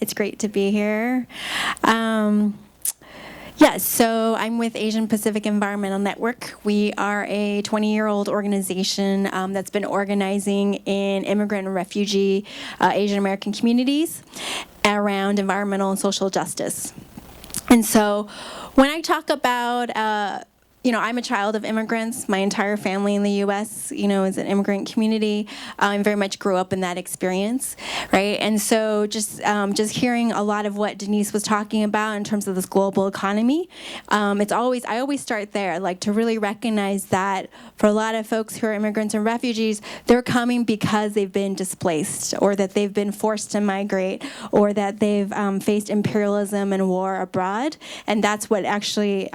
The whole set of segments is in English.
It's great to be here. So I'm with Asian Pacific Environmental Network. We are a 20-year-old organization that's been organizing in immigrant and refugee Asian American communities around environmental and social justice. And so when I talk about I'm a child of immigrants. My entire family in the U.S., is an immigrant community. I very much grew up in that experience, right? And so just hearing a lot of what Denise was talking about in terms of this global economy, I always start there, like to really recognize that for a lot of folks who are immigrants and refugees, they're coming because they've been displaced, or that they've been forced to migrate, or that they've faced imperialism and war abroad, and that's what actually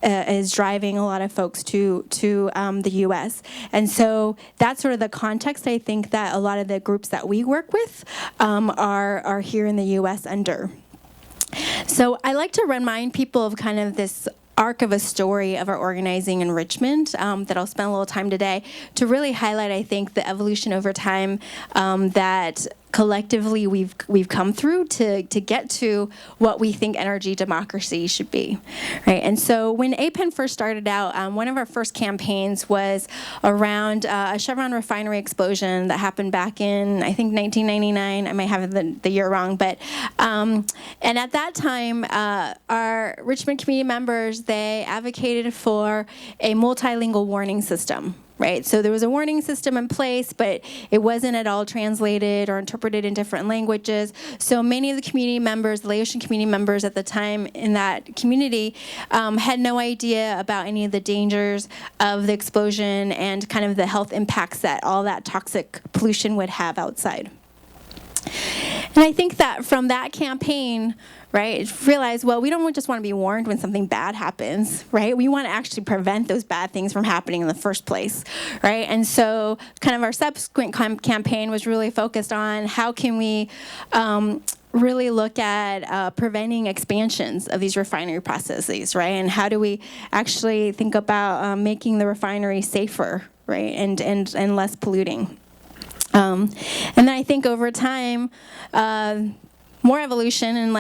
is driving a lot of folks to the U.S. And so that's sort of the context I think that a lot of the groups that we work with are here in the U.S. under. So I like to remind people of kind of this arc of a story of our organizing in Richmond that I'll spend a little time today to really highlight, I think, the evolution over time that collectively we've come through to get to what we think energy democracy should be, right? And so when APEN first started out, one of our first campaigns was around a Chevron refinery explosion that happened back in, I think, 1999. I might have the year wrong, but and at that time, our Richmond community members, they advocated for a multilingual warning system. Right, so there was a warning system in place, but it wasn't at all translated or interpreted in different languages. So many of the community members, the Laotian community members at the time in that community, had no idea about any of the dangers of the explosion and kind of the health impacts that all that toxic pollution would have outside. And I think that from that campaign, right, realize, well, we don't just want to be warned when something bad happens, right? We want to actually prevent those bad things from happening in the first place, right? And so kind of our subsequent campaign was really focused on how can we really look at preventing expansions of these refinery processes, right? And how do we actually think about making the refinery safer, right, and less polluting. And then I think over time, more evolution and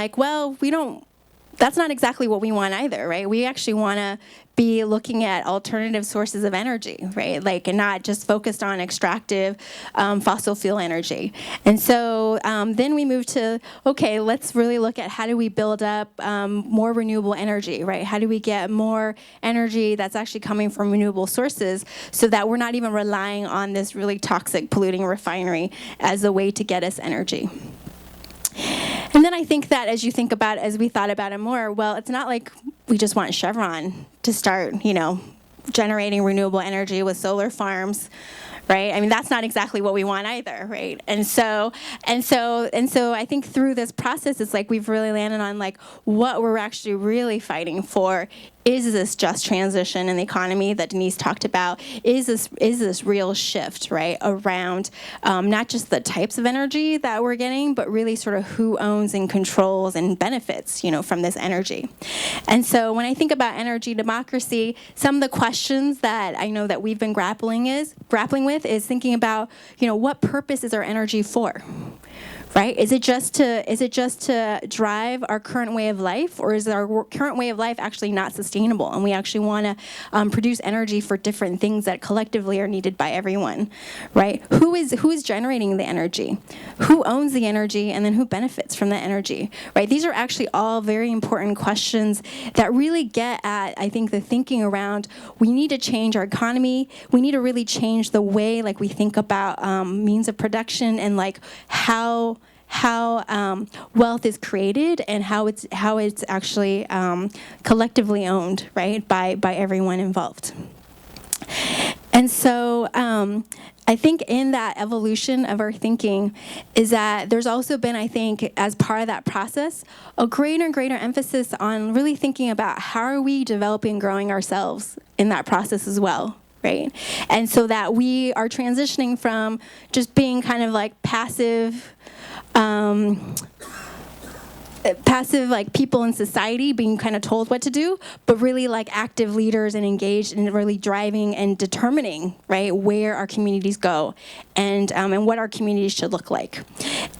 that's not exactly what we want either, right? We actually want to be looking at alternative sources of energy, right? And not just focused on extractive fossil fuel energy. And so then we moved to, okay, let's really look at how do we build up more renewable energy, right? How do we get more energy that's actually coming from renewable sources so that we're not even relying on this really toxic, polluting refinery as a way to get us energy. And then I think that as we thought about it more, well, it's not like we just want Chevron to start, generating renewable energy with solar farms, right? I mean, that's not exactly what we want either, right? And so I think through this process, it's like we've really landed on what we're actually really fighting for. Is this just transition in the economy that Denise talked about? Is this real shift, right, around not just the types of energy that we're getting, but really sort of who owns and controls and benefits, from this energy? And so when I think about energy democracy, some of the questions that I know that we've been grappling with is thinking about, what purpose is our energy for? Right? Is it just to drive our current way of life, or is our current way of life actually not sustainable, and we actually want to produce energy for different things that collectively are needed by everyone, right? Who is generating the energy? Who owns the energy, and then who benefits from the energy, right? These are actually all very important questions that really get at, I think, the thinking around we need to change our economy. We need to really change the way we think about means of production and how wealth is created and how it's actually collectively owned, right, by everyone involved. And so I think in that evolution of our thinking is that there's also been, I think, as part of that process, a greater and greater emphasis on really thinking about how are we developing and growing ourselves in that process as well. Right? And so that we are transitioning from just being kind of passive passive like people in society being kind of told what to do, but really like active leaders and engaged in really driving and determining, right, where our communities go and what our communities should look like.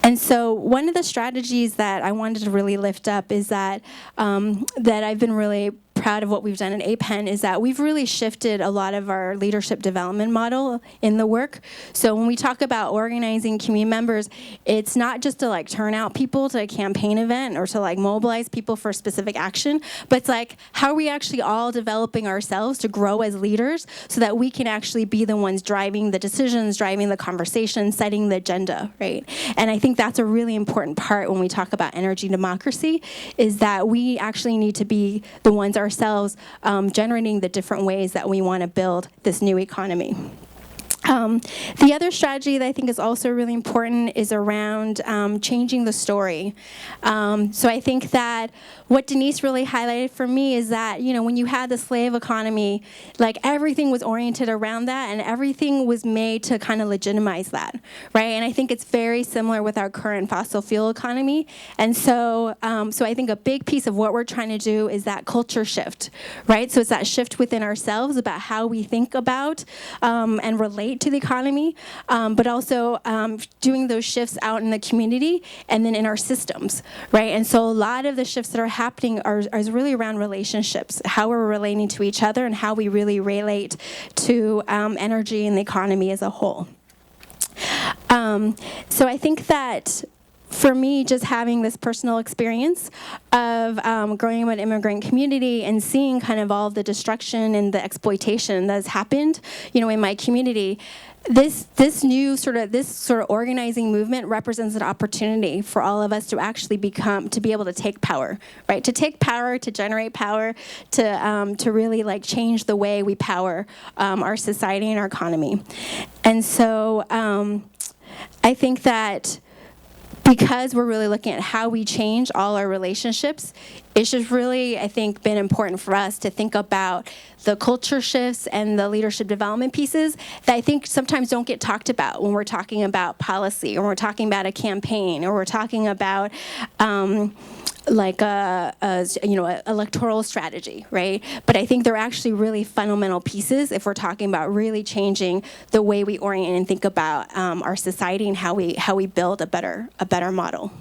And so one of the strategies that I wanted to really lift up is that that I've been really proud of what we've done in APEN is that we've really shifted a lot of our leadership development model in the work. So when we talk about organizing community members, it's not just to like turn out people to a campaign event or to like mobilize people for specific action, but it's like how are we actually all developing ourselves to grow as leaders so that we can actually be the ones driving the decisions, driving the conversation, setting the agenda, right? And I think that's a really important part when we talk about energy democracy is that we actually need to be the ones ourselves generating the different ways that we want to build this new economy. The other strategy that I think is also really important is around changing the story. So I think that what Denise really highlighted for me is that, you know, when you had the slave economy, like everything was oriented around that and everything was made to kind of legitimize that, right? And I think it's very similar with our current fossil fuel economy. And so, so I think a big piece of what we're trying to do is that culture shift, right? So it's that shift within ourselves about how we think about and relate to the economy, but also doing those shifts out in the community and then in our systems, right? And so a lot of the shifts that are happening are really around relationships, how we're relating to each other and how we really relate to energy and the economy as a whole. So I think that for me, just having this personal experience of growing up in an immigrant community and seeing kind of all the destruction and the exploitation that's happened, you know, in my community, this sort of organizing movement represents an opportunity for all of us to actually to be able to take power, right? To take power, to generate power, to really like change the way we power our society and our economy. And so I think that because we're really looking at how we change all our relationships, it's just really, I think, been important for us to think about the culture shifts and the leadership development pieces that I think sometimes don't get talked about when we're talking about policy or we're talking about a campaign or we're talking about like electoral strategy, right? But I think they're actually really fundamental pieces if we're talking about really changing the way we orient and think about our society and how we build a better model.